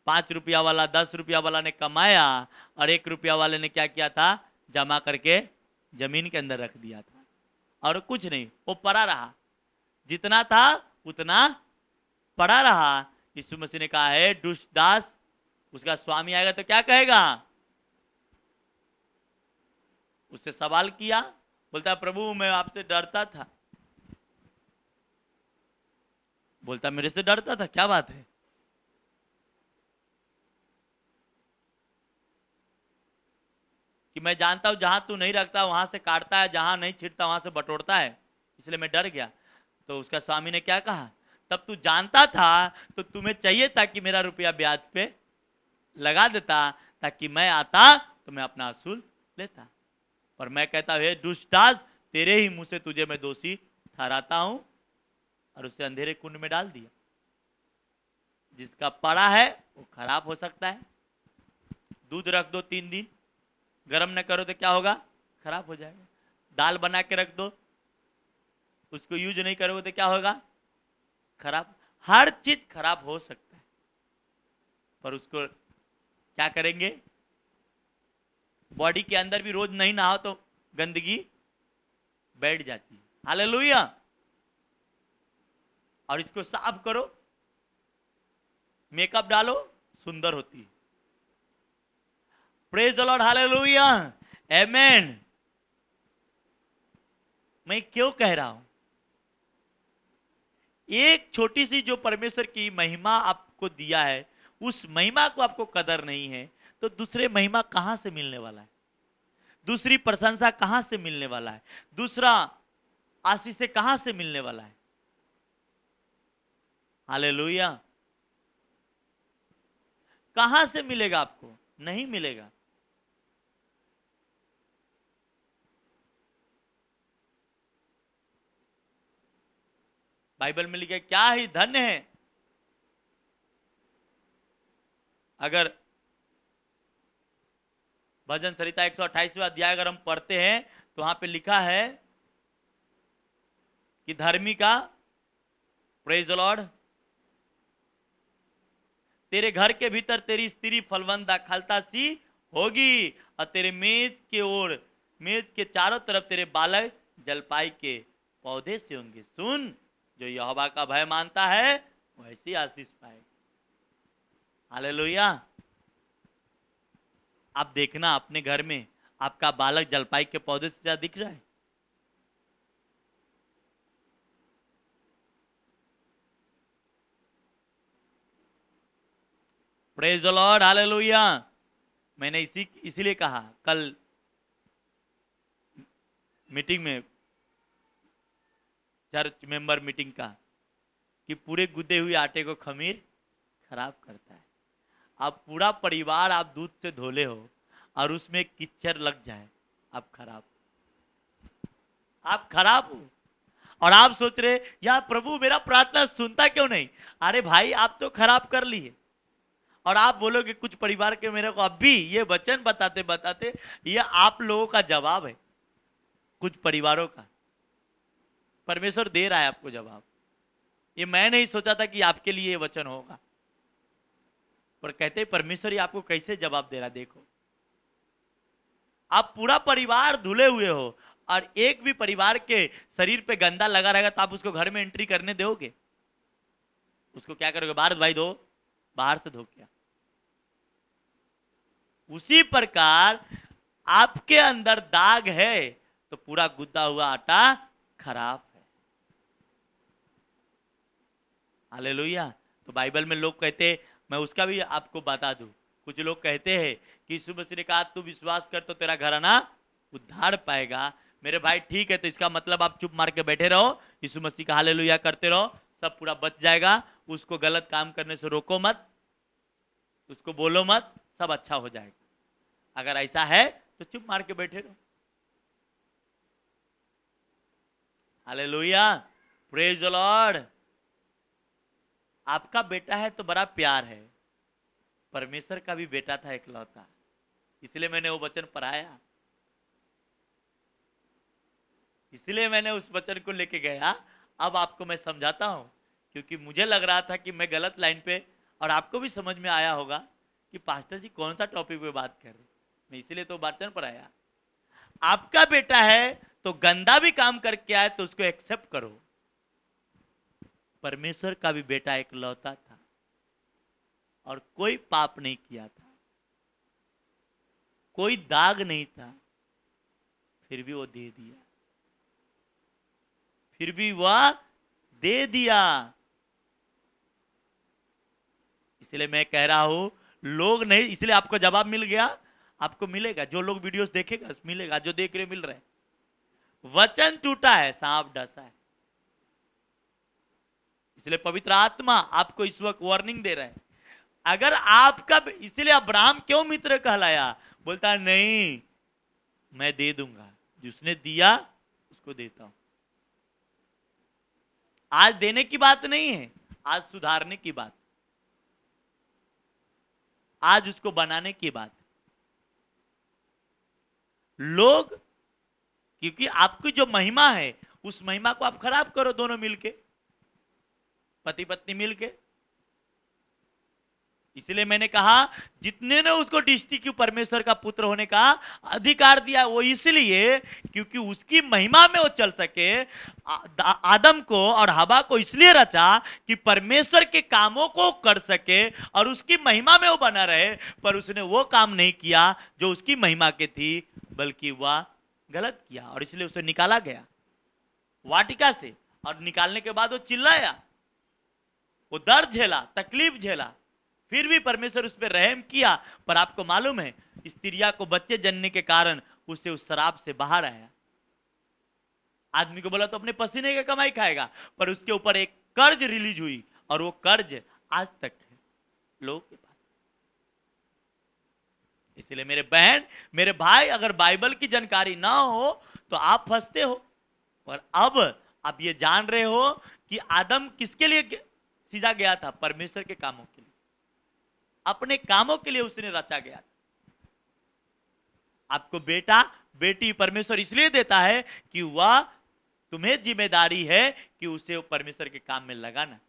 5 रुपया वाला 10 रुपया वाला ने कमाया और 1 रुपया वाले ने क्या किया था? जमा करके जमीन के अंदर रख दिया था और कुछ नहीं, वो पड़ा रहा, जितना था उतना पड़ा रहा। यीशु मसीह ने कहा है दुष्ट दास, उसका स्वामी आएगा तो क्या कहेगा? उससे सवाल किया, बोलता प्रभु मैं आपसे डरता था। बोलता मेरे से डरता था, क्या बात है? कि मैं जानता हूं जहां तू नहीं रखता वहां से काटता है, जहां नहीं छिड़ता वहां से बटोरता है, इसलिए मैं डर गया। तो उसका स्वामी ने क्या कहा? तब तू जानता था तो तुम्हें चाहिए था कि मेरा रुपया ब्याज पे लगा देता ताकि मैं आता तो मैं अपना असूल लेता। पर मैं कहता हूं दुष्ट दास, तेरे ही मुंह से तुझे मैं दोषी ठहराता हूं, और उसे अंधेरे कुंड में डाल दिया। जिसका पड़ा है वो खराब हो सकता है। दूध रख दो 3 दिन, गरम न करो तो क्या होगा? खराब हो जाएगा। दाल बना के रख दो, उसको यूज नहीं करोगे तो क्या होगा? खराब। हर चीज खराब हो सकता है, पर उसको क्या करेंगे? बॉडी के अंदर भी रोज नहीं नहाओ तो गंदगी बैठ जाती है। हालेलुया। और इसको साफ करो, मेकअप डालो, सुंदर होती है। प्रेज द लॉर्ड, हालेलुया, आमेन। मैं क्यों कह रहा हूं? एक छोटी सी जो परमेश्वर की महिमा आपको दिया है, उस महिमा को आपको कदर नहीं है तो दूसरे महिमा कहां से मिलने वाला है? दूसरी प्रशंसा कहां से मिलने वाला है? दूसरा आशीष से कहां से मिलने वाला है? हालेलुया। कहां से मिलेगा? आपको नहीं मिलेगा। बाइबल में लिखा है क्या ही धन्य है अगर भजन संहिता 128वां अध्याय अगर हम पढ़ते हैं तो वहां पे लिखा है कि धर्मी का, प्रेज द लॉर्ड, तेरे घर के भीतर तेरी स्त्री फलवंत दाखलता सी होगी और तेरे मेज के चारों तरफ तेरे बालक जलपाई के पौधे से होंगे। सुन, जो यहोवा का भय मानता है वैसी आशीष पाएगा। हालेलुया। आप देखना अपने घर में आपका बालक जलपाई के पौधे से ज्यादा दिख रहा है? Praise the Lord, hallelujah. मैंने इसीलिए कहा कल मीटिंग में, चर्च मेंबर मीटिंग का, कि पूरे गुदे हुए आटे को खमीर खराब करता है। आप पूरा परिवार आप दूध से धोले हो और उसमें किच्चर लग जाए, आप खराब हो। और आप सोच रहे यार प्रभु मेरा प्रार्थना सुनता क्यों नहीं? अरे भाई आप तो खराब कर लिए। और आप बोलोगे कुछ परिवार के मेरे को अभी ये वचन बताते बताते, ये आप लोगों का जवाब है, कुछ परिवारों का। परमेश्वर दे रहा है आपको जवाब। ये मैं नहीं सोचा था कि आपके लिए ये वचन होगा, पर कहते परमेश्वर ये आपको कैसे जवाब दे रहा। देखो, आप पूरा परिवार धुले हुए हो और एक भी परिवार के शरीर पे गंदा लगा रहेगा तो आप उसको घर में एंट्री करने दोगे? उसको क्या करोगे? बाहर भाई धो, बाहर से धो क्या? उसी प्रकार आपके अंदर दाग है तो पूरा गुद्दा हुआ आटा खराब है। हालेलुया। तो बाइबल में लोग कहते, मैं उसका भी आपको बता दूं, कुछ लोग कहते हैं कि यीशु मसीह ने कहा तू विश्वास कर तो तेरा घराना उद्धार पाएगा। मेरे भाई ठीक है, तो इसका मतलब आप चुप मार के बैठे रहो, यीशु मसीह का हालेलुया करते रहो, सब पूरा बच जाएगा। उसको गलत काम करने से रोको मत, उसको बोलो मत, सब अच्छा हो जाएगा। अगर ऐसा है तो चुप मार के बैठे रहो। Hallelujah, praise the Lord. आपका बेटा है तो बड़ा प्यार है, परमेश्वर का भी बेटा था इकलौता, इसलिए मैंने वो वचन पढ़ाया, इसलिए मैंने उस वचन को लेके गया। अब आपको मैं समझाता हूं, क्योंकि मुझे लग रहा था कि मैं गलत लाइन पे, और आपको भी समझ में आया होगा कि पास्टर जी कौन सा टॉपिक पे बात कर रहे, मैं इसीलिए तो वचन पढ़ाया। आपका बेटा है तो गंदा भी काम करके आए तो उसको एक्सेप्ट करो। परमेश्वर का भी बेटा इकलौता था और कोई पाप नहीं किया था, कोई दाग नहीं था, फिर भी वो दे दिया, फिर भी वह दे दिया। इसलिए मैं कह रहा हूं, लोग नहीं, इसलिए आपको जवाब मिल गया, आपको मिलेगा, जो लोग वीडियोस देखेगा मिलेगा, जो देख रहे मिल रहे हैं। वचन टूटा है, सांप डसा है। इसलिए पवित्र आत्मा आपको इस वक्त वार्निंग दे रहा है। अगर आपका, इसलिए अब्राहम क्यों मित्र कहलाया, बोलता है नहीं मैं दे दूंगा, जिसने दिया उसको देता हूं। आज देने की बात नहीं है, आज सुधारने की बात, आज उसको बनाने की बात। लोग, क्योंकि आपकी जो महिमा है उस महिमा को आप खराब करो, दोनों मिलके, पति पत्नी मिलके। इसलिए मैंने कहा जितने ने उसको डिस्ट्रिक्ट परमेश्वर का पुत्र होने का अधिकार दिया, वो इसलिए क्योंकि उसकी महिमा में वो चल सके। आदम को और हवा को इसलिए रचा कि परमेश्वर के कामों को कर सके और उसकी महिमा में वो बना रहे, पर उसने वो काम नहीं किया जो उसकी महिमा के थी, बल्कि वह गलत किया, और इसलिए उसे निकाला गया वाटिका से। और निकालने के बाद वो चिल्लाया, वो दर्द झेला, तकलीफ झेला, फिर भी परमेश्वर उस पर रहम किया। पर आपको मालूम है, स्त्रिया को बच्चे जन्ने के कारण उसे उस शराब से बाहर आया। आदमी को बोला तो अपने पसीने की कमाई खाएगा, पर उसके ऊपर एक कर्ज रिलीज हुई, और वो कर्ज आज तक है लोगों के पास। इसलिए मेरे बहन, मेरे भाई, अगर बाइबल की जानकारी ना हो तो आप फंसते हो। पर अब आप ये जान रहे हो कि आदम किसके लिए सीधा गया था, परमेश्वर के कामों के लिए, अपने कामों के लिए उसने रचा गया था। आपको बेटा बेटी परमेश्वर इसलिए देता है कि वह, तुम्हें जिम्मेदारी है कि उसे परमेश्वर के काम में लगाना,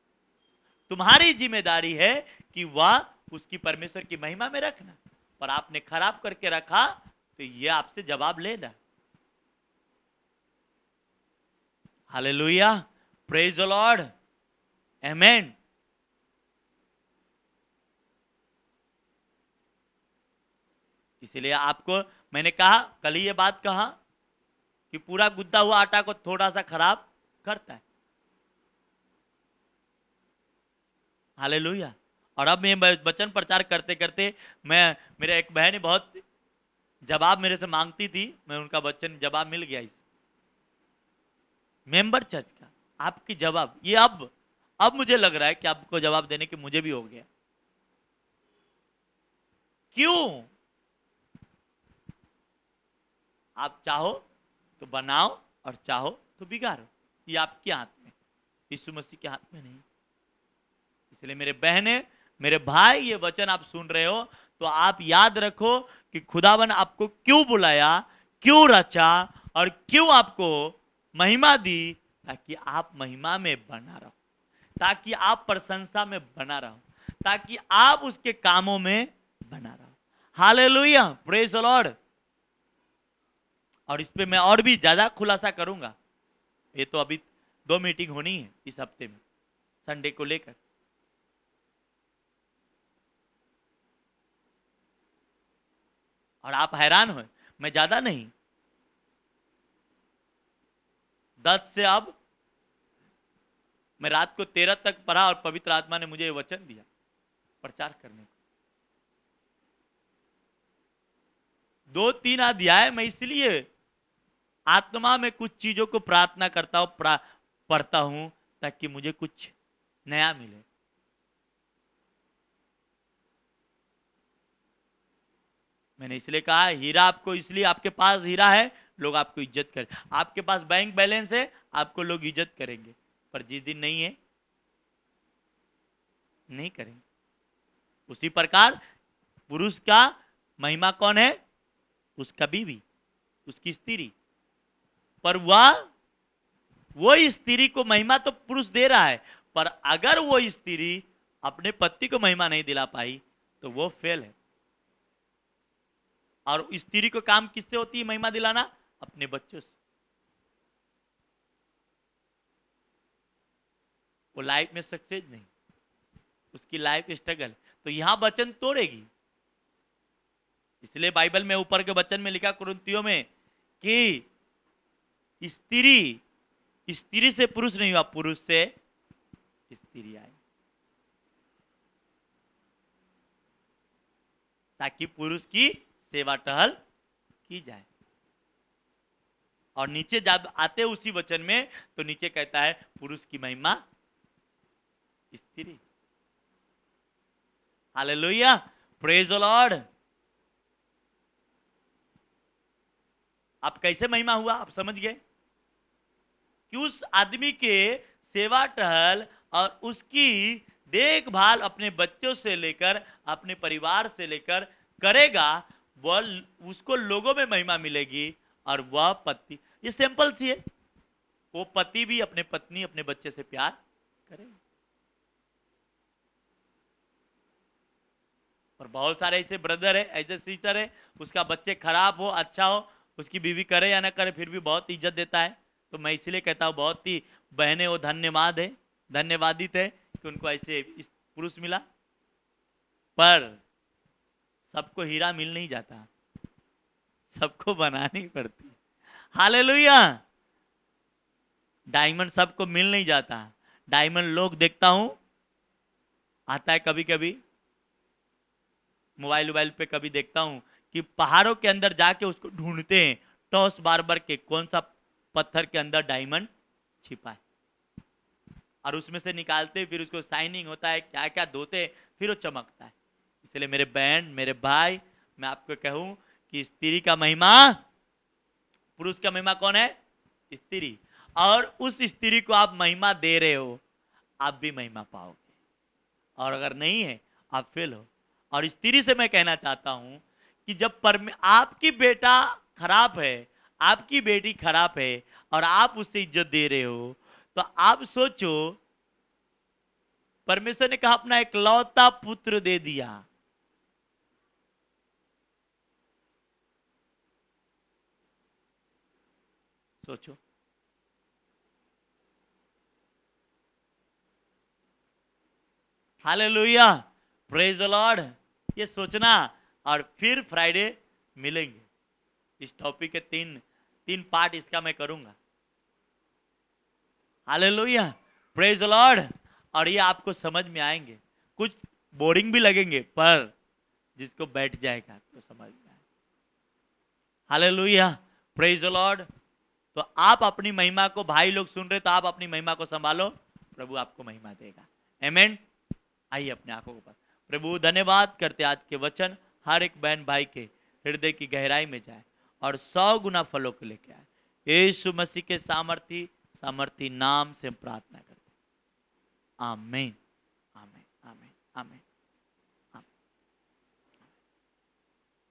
तुम्हारी जिम्मेदारी है कि वह उसकी परमेश्वर की महिमा में रखना। पर आपने खराब करके रखा तो यह आपसे जवाब लेना। हालेलुया, प्रेज द लॉर्ड, आमेन। इसलिए आपको मैंने कहा, कल ही ये बात कहा कि पूरा गुद्दा हुआ आटा को थोड़ा सा खराब करता है। हालेलुया। और अब मैं वचन प्रचार करते करते, मैं, मेरे एक बहन बहुत जवाब मेरे से मांगती थी, मैं उनका वचन जवाब मिल गया इस मेंबर चर्च का। आपकी जवाब ये अब मुझे लग रहा है कि आपको जवाब देने की मुझे भी हो गया। क्यों? आप चाहो तो बनाओ और चाहो तो बिगाड़ो, ये आपके हाथ में, यीशु मसीह के हाथ में नहीं। इसलिए मेरे बहने, मेरे भाई, ये वचन आप सुन रहे हो तो आप याद रखो कि खुदावन आपको क्यों बुलाया, क्यों रचा और क्यों आपको महिमा दी, ताकि आप महिमा में बना रहो, ताकि आप प्रशंसा में बना रहो, ताकि आप उसके कामों में बना रहो। Hallelujah, praise the Lord. और इस पे मैं और भी ज्यादा खुलासा करूंगा। ये तो अभी 2 मीटिंग होनी है इस हफ्ते में, संडे को लेकर। और आप हैरान हो, मैं ज्यादा नहीं, 10 से अब मैं रात को 13 तक पढ़ा और पवित्र आत्मा ने मुझे वचन दिया प्रचार करने को। 2-3 अध्याय मैं इसलिए आत्मा में कुछ चीजों को प्रार्थना करता हूं, पढ़ता हूं, ताकि मुझे कुछ नया मिले। मैंने इसलिए कहा, हीरा आपको, इसलिए आपके पास हीरा है, लोग आपको इज्जत करें। आपके पास बैंक बैलेंस है, आपको लोग इज्जत करेंगे। पर जिस दिन नहीं है, नहीं करेंगे। उसी प्रकार पुरुष का महिमा कौन है? उसका बीवी, उसकी स्त्री। पर वो स्त्री को महिमा तो पुरुष दे रहा है, पर अगर वो स्त्री अपने पति को महिमा नहीं दिला पाई तो वो फेल है। और स्त्री को काम किससे होती है महिमा दिलाना? अपने बच्चों से। वो लाइफ में सक्सेस नहीं, उसकी लाइफ स्ट्रगल। तो यहां वचन तोड़ेगी। इसलिए बाइबल में ऊपर के वचन में लिखा कुरिन्थियों में कि स्त्री से पुरुष नहीं हुआ, पुरुष से स्त्री आई, ताकि पुरुष की सेवा टहल की जाए। और नीचे जब आते उसी वचन में तो नीचे कहता है पुरुष की महिमा स्त्री। Hallelujah, praise the Lord. आप कैसे महिमा हुआ? आप समझ गए कि उस आदमी के सेवा टहल और उसकी देखभाल अपने बच्चों से लेकर अपने परिवार से लेकर करेगा, वह उसको लोगों में महिमा मिलेगी। और वह पति, ये सिंपल सी है, वो पति भी अपने पत्नी अपने बच्चे से प्यार करेगा। और बहुत सारे ऐसे ब्रदर है, ऐसे सिस्टर है, उसका बच्चे खराब हो अच्छा हो, उसकी बीवी करे या ना करे फिर भी बहुत इज्जत देता है। तो मैं इसलिए कहता हूं बहुत ही बहनें वो धन्यवादित है कि उनको ऐसे इस पुरुष मिला। पर सबको हीरा मिल नहीं जाता, सबको बनानी पड़ती। हालेलुया, डायमंड सबको मिल नहीं जाता। डायमंड लोग देखता हूं आता है कभी कभी मोबाइल पे, कभी देखता हूं कि पहाड़ों के अंदर जाके उसको ढूंढते हैं टॉस बार के कौन सा पत्थर के अंदर डायमंड छिपा है, और उसमें से निकालते, फिर उसको शाइनिंग होता है, क्या क्या धोते, फिर वो चमकता है। इसलिए मेरे बहन मेरे भाई, मैं आपको कहूं कि स्त्री का महिमा, पुरुष का महिमा कौन है? स्त्री। और उस स्त्री को आप महिमा दे रहे हो, आप भी महिमा पाओगे। और अगर नहीं है आप फेल हो। और स्त्री से मैं कहना चाहता हूं कि जब आपकी बेटा खराब है, आपकी बेटी खराब है और आप उससे इज्जत दे रहे हो, तो आप सोचो परमेश्वर ने कहा अपना इकलौता पुत्र दे दिया। सोचो, हालेलुया, प्रेज द लॉर्ड। ये सोचना, और फिर फ्राइडे मिलेंगे। इस टॉपिक के तीन पार्ट इसका मैं करूंगा। Hallelujah, praise the Lord. और ये आपको समझ में आएंगे, कुछ बोरिंग भी लगेंगे, पर जिसको बैठ जाएगा तो समझ में आएगा। Hallelujah, praise the Lord. तो आप अपनी महिमा को, भाई लोग सुन रहे तो आप अपनी महिमा को संभालो, प्रभु आपको महिमा देगा। आमीन। आइए अपने आंखों को बंद। प्रभु धन्यवाद करते आज के वचन हर एक बहन भाई के हृदय की गहराई में जाए और 100 गुना फलों को लेके आए। यीशु मसीह के सामर्थी नाम से प्रार्थना करते। आमीन, आमीन, आमीन, आमीन।